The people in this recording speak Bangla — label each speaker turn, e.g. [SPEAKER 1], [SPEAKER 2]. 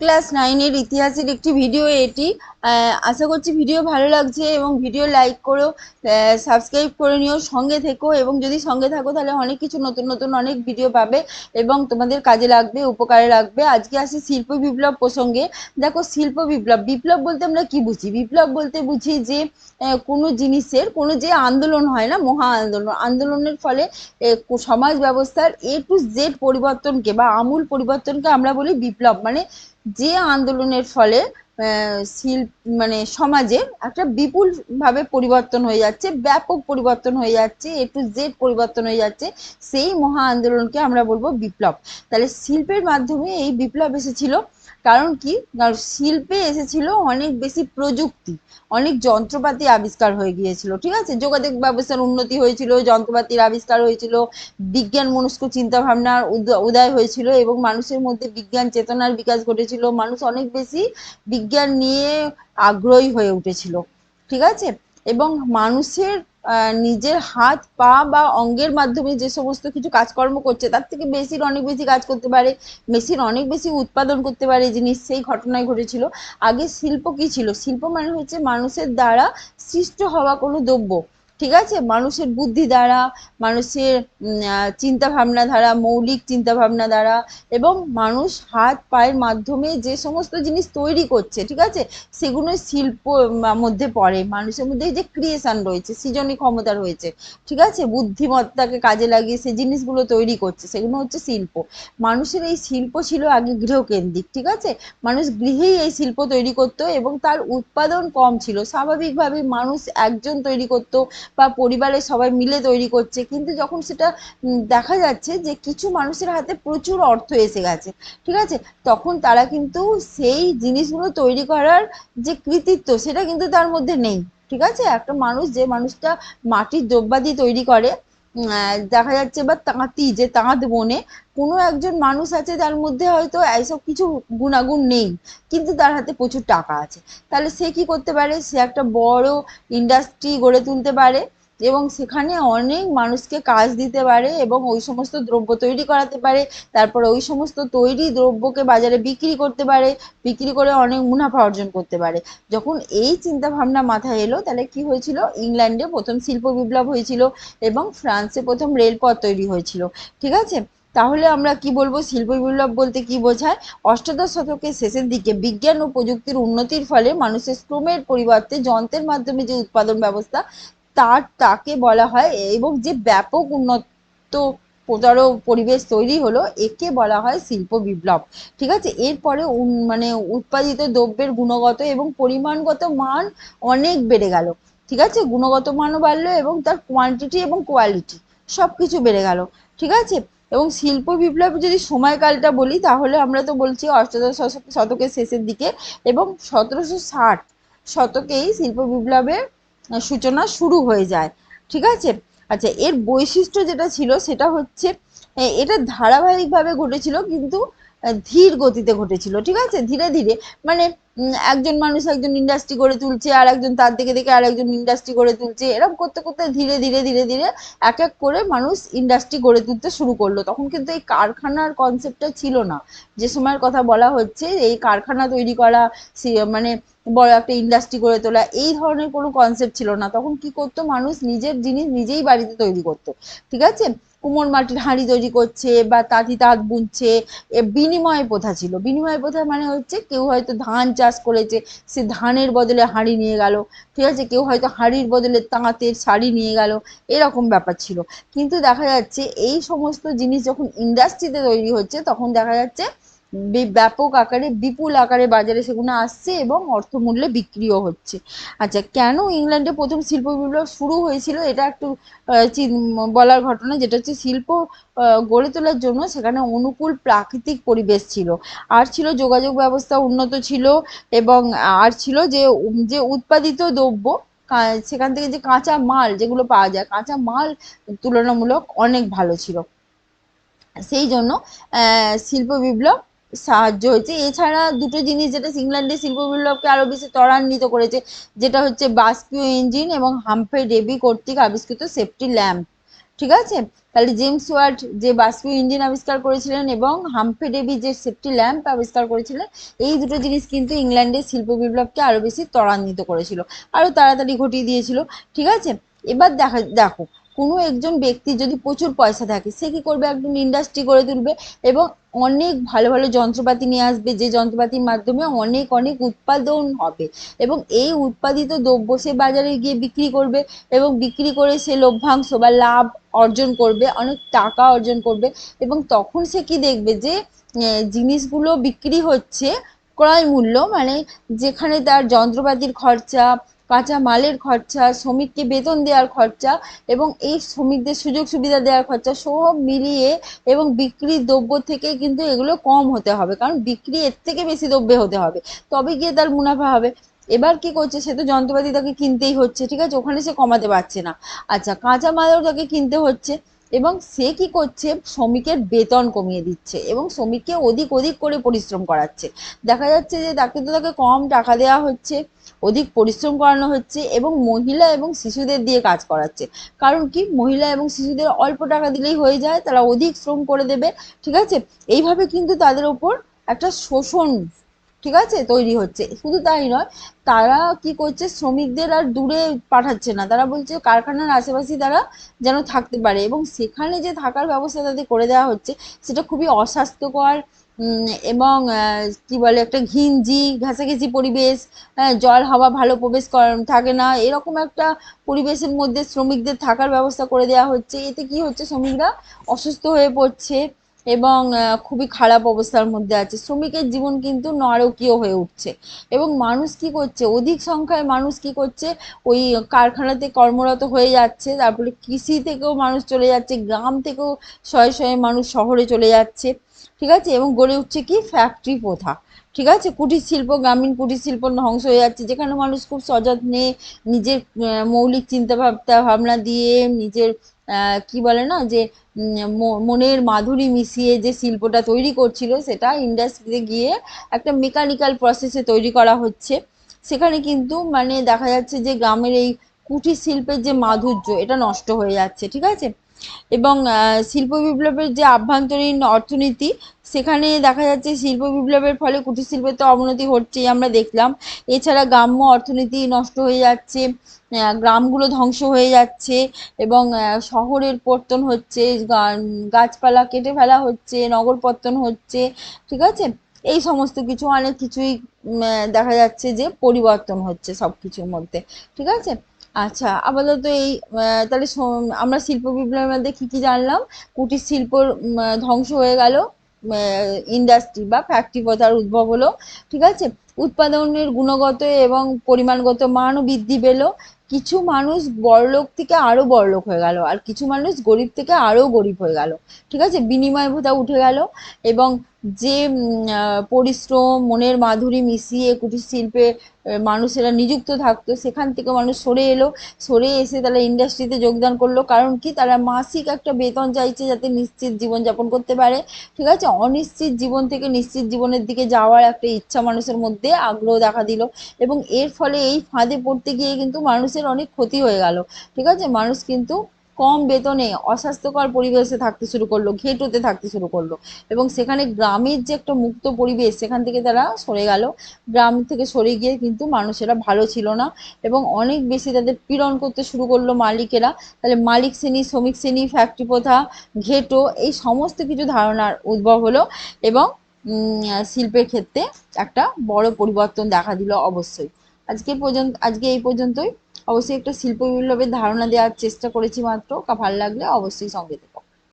[SPEAKER 1] ক্লাস 9 এর ইতিহাসের একটি ভিডিও এটি। আশা করছি ভিডিও ভালো লাগছে এবং ভিডিও লাইক করো, সাবস্ক্রাইব করে নিও, সঙ্গে থেকো এবং যদি সঙ্গে থাকো তাহলে অনেক কিছু নতুন নতুন অনেক ভিডিও পাবে এবং তোমাদের কাজে লাগবে, উপকারে লাগবে। আজকে আসি শিল্প বিপ্লব প্রসঙ্গে। দেখো, শিল্প বিপ্লব বিপ্লব বলতে আমরা কি বুঝি? বিপ্লব বলতে বুঝি যে কোনো জিনিসের কোনো যে আন্দোলন হয় না, মহা আন্দোলন, আন্দোলনের ফলে সমাজ ব্যবস্থার A to Z পরিবর্তনকে বা আমূল পরিবর্তনকে আমরা বলি বিপ্লব। মানে যে আন্দোলনের ফলে শিল্প মানে সমাজে একটা বিপুল ভাবে পরিবর্তন হয়ে যাচ্ছে, ব্যাপক পরিবর্তন হয়ে যাচ্ছে, A to Z পরিবর্তন হয়ে যাচ্ছে, সেই মহা আন্দোলনকে আমরা বলবো বিপ্লব। তাহলে শিল্পের মাধ্যমে এই বিপ্লব এসেছিল। কারণ কি? কারণ শিল্পে এসেছিল অনেক বেশি প্রযুক্তি, অনেক যন্ত্রপাতি আবিষ্কার হয়ে গিয়েছিল। ঠিক আছে, যোগাযোগ ব্যবস্থার উন্নতি হয়েছিল, যন্ত্রপাতির আবিষ্কার হয়েছিল, বিজ্ঞান মনস্ক চিন্তা ভাবনার উদয় হয়েছিল এবং মানুষের মধ্যে বিজ্ঞান চেতনার বিকাশ ঘটেছিল। মানুষ অনেক বেশি বিজ্ঞান নিয়ে আগ্রহী হয়ে উঠেছিল। ঠিক আছে, এবং মানুষের নিজের হাত পা বা অঙ্গের মাধ্যমে যে সমস্ত কিছু কাজকর্ম করছে তার থেকে মেশিন অনেক বেশি কাজ করতে পারে, মেশিন অনেক বেশি উৎপাদন করতে পারে জিনিস, সেই ঘটনায় ঘটেছিল। আগে শিল্প কি ছিল? শিল্প মানে হচ্ছে মানুষের দ্বারা সৃষ্ট হওয়া কোনো দ্রব্য। ঠিক আছে, মানুষের বুদ্ধি দ্বারা, মানুষের চিন্তা ভাবনা দ্বারা, মৌলিক চিন্তা ভাবনা দ্বারা, এবং মানুষ হাত পায়ের মাধ্যমে যে সমস্ত জিনিস তৈরি করছে, ঠিক আছে, সেগুলো শিল্প মধ্যে পড়ে। মানুষের মধ্যে যে ক্রিয়েশন রয়েছে, সৃজনী ক্ষমতা রয়েছে, ঠিক আছে, বুদ্ধিমত্তাকে কাজে লাগিয়ে সে জিনিসগুলো তৈরি করছে, সেগুলো হচ্ছে শিল্প। মানুষের এই শিল্প ছিল আগে গৃহকেন্দ্রিক। ঠিক আছে, মানুষ গৃহেই এই শিল্প তৈরি করতো এবং তার উৎপাদন কম ছিল। স্বাভাবিকভাবে মানুষ একজন তৈরি করতো বা পরিবারের সবাই মিলে তৈরি করছে, কিন্তু যখন সেটা দেখা যাচ্ছে যে কিছু মানুষের হাতে প্রচুর অর্থ এসে গেছে, ঠিক আছে, তখন তারা কিন্তু সেই জিনিসগুলো তৈরি করার যে কৃতিত্ব সেটা কিন্তু তার মধ্যে নেই। ঠিক আছে, একটা মানুষ, যে মানুষটা মাটির দ্রব্যাদি তৈরি করে, দেখা যাচ্ছে, বা তাঁতি, যে তাঁত বোনে, কোনো একজন মানুষ আছে তার মধ্যে হয়তো এইসব কিছু গুণাগুণ নেই, কিন্তু তার হাতে প্রচুর টাকা আছে। তাহলে সে কি করতে পারে? সে একটা বড় ইন্ডাস্ট্রি গড়ে তুলতে পারে এবং সেখানে অনেক মানুষকে কাজ দিতে পারে এবং ওই সমস্ত দ্রব্য তৈরি করাতে পারে। তারপরে ওই সমস্ত তৈরি দ্রব্যকে বাজারে বিক্রি করতে পারে, বিক্রি করে অনেক মুনাফা অর্জন করতে পারে। যখন এই চিন্তা ভাবনা মাথায় এলো, তাহলে কি হয়েছিল? ইংল্যান্ডে প্রথম শিল্প বিপ্লব হয়েছিল এবং ফ্রান্সে প্রথম রেলপথ তৈরি হয়েছিল। ঠিক আছে, তাহলে আমরা কি বলবো? শিল্প বিপ্লব বলতে কি বোঝায়? অষ্টাদশ শতকের শেষের দিকে বিজ্ঞান ও প্রযুক্তির উন্নতির ফলে মানুষের শ্রমের পরিবর্তে যন্ত্রের মাধ্যমে যে উৎপাদন ব্যবস্থা, তাকে বলা হয়, এবং যে ব্যাপক উন্নত প্রতার পরিবেশ তৈরি হলো, একে বলা হয় শিল্প বিপ্লব। ঠিক আছে, এরপরে মানে উৎপাদিত দ্রব্যের গুণগত এবং পরিমাণগত মান অনেক বেড়ে গেল। ঠিক আছে, গুণগত মানও বাড়লো এবং তার কোয়ান্টিটি এবং কোয়ালিটি সবকিছু বেড়ে গেল। ঠিক আছে, এবং শিল্প বিপ্লব যদি সময়কালটা বলি, তাহলে আমরা তো বলছি অষ্টাদশ শতকের শেষের দিকে, এবং 1760 শতকেই শিল্প বিপ্লবের সূচনা শুরু হয়ে যায়। ঠিক আছে, আচ্ছা, এর বৈশিষ্ট্য যেটা ছিল সেটা হচ্ছে এটা ধারাবাহিকভাবে ঘটেছিল, কিন্তু ধীর গতিতে ঘটেছিল। ঠিক আছে, ধীরে ধীরে, মানে একজন মানুষ একজন ইন্ডাস্ট্রি গড়ে তুলছে, আর একজন তার দিকে দেখে আর একজন ইন্ডাস্ট্রি গড়ে তুলছে, এরকম করতে করতে ধীরে ধীরে ধীরে ধীরে এক এক করে মানুষ ইন্ডাস্ট্রি গড়ে তুলতে শুরু করলো। তখন কিন্তু এই কারখানার কনসেপ্টটা ছিল না। যে সময়ের কথা বলা হচ্ছে, এই কারখানা তৈরি করা, মানে বড় একটা ইন্ডাস্ট্রি গড়ে তোলা, এই ধরনের কোনো কনসেপ্ট ছিল না। তখন কি করতো? মানুষ নিজের জিনিস নিজেই বাড়িতে তৈরি করতো। ঠিক আছে, কুমোর মাটির হাঁড়ি তৈরি করছে বা তাঁতি তাঁত বুনছে। বিনিময় প্রথা ছিল। বিনিময় প্রথা মানে হচ্ছে, কেউ হয়তো ধান চাষ করেছে, সে ধানের বদলে হাঁড়ি নিয়ে গেল। ঠিক আছে, কেউ হয়তো হাঁড়ির বদলে তাঁতের শাড়ি নিয়ে গেল, এরকম ব্যাপার ছিল। কিন্তু দেখা যাচ্ছে এই সমস্ত জিনিস যখন ইন্ডাস্ট্রিতে তৈরি হচ্ছে, তখন দেখা যাচ্ছে ব্যাপক আকারে, বিপুল আকারে বাজারে সেগুলো আসছে এবং অর্থমূল্যে বিক্রিও হচ্ছে। আচ্ছা, কেন ইংল্যান্ডে প্রথম শিল্প বিপ্লব শুরু হয়েছিল, এটা একটু বলার ঘটনা, যেটা হচ্ছে শিল্প গড়ে তোলার জন্য সেখানে অনুকূল প্রাকৃতিক পরিবেশ ছিল, আর ছিল যোগাযোগ ব্যবস্থা উন্নত ছিল, এবং আর ছিল যে যে উৎপাদিত দ্রব্য, সেখান থেকে যে কাঁচা মাল যেগুলো পাওয়া যায়, কাঁচা মাল তুলনামূলক অনেক ভালো ছিল। সেই জন্য শিল্প বিপ্লব সাহায্য হয়েছে। এছাড়া দুটো জিনিস যেটা ইংল্যান্ডের শিল্প বিপ্লবকে আরো বেশি ত্বরান্বিত করেছে, যেটা হচ্ছে বাষ্পীয় ইঞ্জিন এবং হামফ্রে ডেভি কর্তৃক আবিষ্কৃত সেফটি ল্যাম্প। ঠিক আছে। তাহলে জেমস ওয়াট যে বাষ্পীয় ইঞ্জিন আবিষ্কার করেছিলেন এবং হামফ্রে ডেভি যে সেফটি ল্যাম্প আবিষ্কার করেছিলেন, এই দুটো জিনিস কিন্তু ইংল্যান্ডের শিল্প বিপ্লবকে আরো বেশি ত্বরান্বিত করেছিল, আরো তাড়াতাড়ি ঘটিয়ে দিয়েছিল। ঠিক আছে। এবার দেখো কোনো একজন ব্যক্তি যদি প্রচুর পয়সা থাকে, সে কি করবে, একদম ইন্ডাস্ট্রি গড়ে তুলবে এবং অনেক ভালো ভালো যন্ত্রপাতি নিয়ে আসবে, যে যন্ত্রপাতির মাধ্যমে অনেক অনেক উৎপাদন হবে এবং এই উৎপাদিত দ্রব্য সে বাজারে গিয়ে বিক্রি করবে এবং বিক্রি করে সে লভ্যাংশ বা লাভ অর্জন করবে, অনেক টাকা অর্জন করবে এবং তখন সে কি দেখবে যে জিনিসগুলো বিক্রি হচ্ছে ক্রয় মূল্য, মানে যেখানে তার যন্ত্রপাতির খরচা, কাঁচা মালের খরচা, শ্রমিককে বেতন দেওয়ার খরচা এবং এই শ্রমিকদের সুযোগ সুবিধা দেওয়ার খরচা সব মিলিয়ে এবং বিক্রির দ্রব্য থেকে কিন্তু এগুলো কম হতে হবে, কারণ বিক্রি এর থেকে বেশি দ্রব্যে হতে হবে, তবে গিয়ে তার মুনাফা হবে। এবার কি করছে, সে তো যন্ত্রপাতি তাকে কিনতেই হচ্ছে, ঠিক আছে, ওখানে সে কমাতে পারছে না। আচ্ছা, কাঁচা মালও তাকে কিনতে হচ্ছে এবং সে কি করছে, শ্রমিকের বেতন কমিয়ে দিচ্ছে এবং শ্রমিককে অধিক অধিক করে পরিশ্রম করাচ্ছে। দেখা যাচ্ছে যে তাকে কম টাকা দেওয়া হচ্ছে, অধিক পরিশ্রম করানো হচ্ছে এবং মহিলা এবং শিশুদের দিয়ে কাজ করাচ্ছে। কারণ কি, মহিলা এবং শিশুদের অল্প টাকা দিলেই হয়ে যায়, তারা অধিক শ্রম করে দেবে। ঠিক আছে। এইভাবে কিন্তু তাদের ওপর একটা শোষণ, ঠিক আছে, তৈরি হচ্ছে। শুধু তাই নয়, তারা কি করছে, শ্রমিকদের আর দূরে পাঠাচ্ছে না, তারা বলছে কারখানার আশেপাশে তারা যেন থাকতে পারে এবং সেখানে যে থাকার ব্যবস্থা তাদের করে দেওয়া হচ্ছে সেটা খুবই অস্বাস্থ্যকর এবং কি বলে, একটা ঘিঞ্জি ঘেঁষাঘেঁষি পরিবেশ, জল হাওয়া ভালো প্রবেশ থাকে না, এরকম একটা পরিবেশের মধ্যে শ্রমিকদের থাকার ব্যবস্থা করে দেওয়া হচ্ছে। এতে কি হচ্ছে, শ্রমিকরা অসুস্থ হয়ে পড়ছে এবং খুবই খারাপ অবস্থার মধ্যে আছে, শ্রমিকের জীবন কিন্তু নারকীয় হয়ে উঠছে এবং মানুষ কি করছে, অধিক সংখ্যায় মানুষ কি করছে, ওই কারখানাতে কর্মরত হয়ে যাচ্ছে, তারপরে কৃষি থেকেও মানুষ চলে যাচ্ছে, গ্রাম থেকেও শয়ে শয়ে মানুষ শহরে চলে যাচ্ছে। ঠিক আছে। এবং গড়ে উঠছে কি, ফ্যাক্টরি প্রথা। ঠিক আছে। কুটির শিল্প, গ্রামীণ কুটির শিল্প ধ্বংস হয়ে যাচ্ছে, যেখানে মানুষ খুব সযত্নে নিজের মৌলিক চিন্তা ভাবনা দিয়ে নিজের কি বলে না যে মনের মাধুরী মিশিয়ে যে শিল্পটা তৈরি করছিল, সেটা ইন্ডাস্ট্রিতে গিয়ে একটা মেকানিক্যাল প্রসেসে তৈরি করা হচ্ছে। সেখানে কিন্তু মানে দেখা যাচ্ছে যে গ্রামের এই কুটির শিল্পের যে মাধুর্য, এটা নষ্ট হয়ে যাচ্ছে। ঠিক আছে। এবং শিল্প বিপ্লবের যে আভ্যন্তরীণ অর্থনীতি, সেখানে দেখা যাচ্ছে শিল্প বিপ্লবের ফলে কুটির শিল্পের তো অবনতি হচ্ছেই, আমরা দেখলাম। এছাড়া গ্রাম্য অর্থনীতি নষ্ট হয়ে যাচ্ছে, গ্রামগুলো ধ্বংস হয়ে যাচ্ছে এবং শহরের পত্তন হচ্ছে, গাছপালা কেটে ফেলা হচ্ছে, নগর পত্তন হচ্ছে। ঠিক আছে। এই সমস্ত কিছু অনেক কিছুই দেখা যাচ্ছে যে পরিবর্তন হচ্ছে সবকিছুর মধ্যে। ঠিক আছে। আচ্ছা, আপাতত এই তাহলে আমরা শিল্প বিপ্লবের মধ্যে কি কি জানলাম? কুটির শিল্পর ধ্বংস হয়ে গেল, ইন্ডাস্ট্রি বা ফ্যাক্টরি প্রথার উদ্ভব হলো। ঠিক আছে। উৎপাদনের গুণগত এবং পরিমাণগত মানও বৃদ্ধি পেল। কিছু মানুষ বড়লোক থেকে আরো বড়লোক হয়ে গেল আর কিছু মানুষ গরিব থেকে আরো গরিব হয়ে গেল। ঠিক আছে। বিনিময় প্রথা উঠে গেল এবং যে পরিশ্রম, মনের মাধুরী মিশিয়ে কুটির শিল্পে মানুষেরা নিযুক্ত থাকতো, সেখান থেকে মানুষ সরে এলো, সরে এসে তারা ইন্ডাস্ট্রিতে যোগদান করলো। কারণ কি, তারা মাসিক একটা বেতন চাইছে যাতে নিশ্চিত জীবন যাপন করতে পারে। ঠিক আছে। অনিশ্চিত জীবন থেকে নিশ্চিত জীবনের দিকে যাওয়ার একটা ইচ্ছা মানুষের মধ্যে আগ্রহ দেখা দিল এবং এর ফলে এই ফাঁদে পড়তে গিয়ে কিন্তু মানুষের অনেক ক্ষতি হয়ে গেল। ঠিক আছে। মানুষ কিন্তু কম বেতনে অস্বাস্থ্যকর পরিবেশে থাকতে শুরু করলো, ঘেঁটোতে থাকতে শুরু করলো এবং সেখানে গ্রামের যে একটা মুক্ত পরিবেশ, সেখান থেকে তারা সরে গেল। গ্রাম থেকে সরে গিয়ে কিন্তু মানুষেরা ভালো ছিল না এবং অনেক বেশি তাদের পীড়ন করতে শুরু করলো মালিকেরা। তাহলে মালিক শ্রেণী, শ্রমিক শ্রেণী, ফ্যাক্টরি প্রথা, ঘেঁটো, এই সমস্ত কিছু ধারণার উদ্ভব হলো এবং শিল্পের ক্ষেত্রে একটা বড় পরিবর্তন দেখা দিল অবশ্যই। আজকে এই পর্যন্তই। অবশ্যই একটা শিল্প বিপ্লবের ধারণা দেওয়ার চেষ্টা করেছি মাত্র। ভালো লাগলে অবশ্যই সঙ্গে থেকো।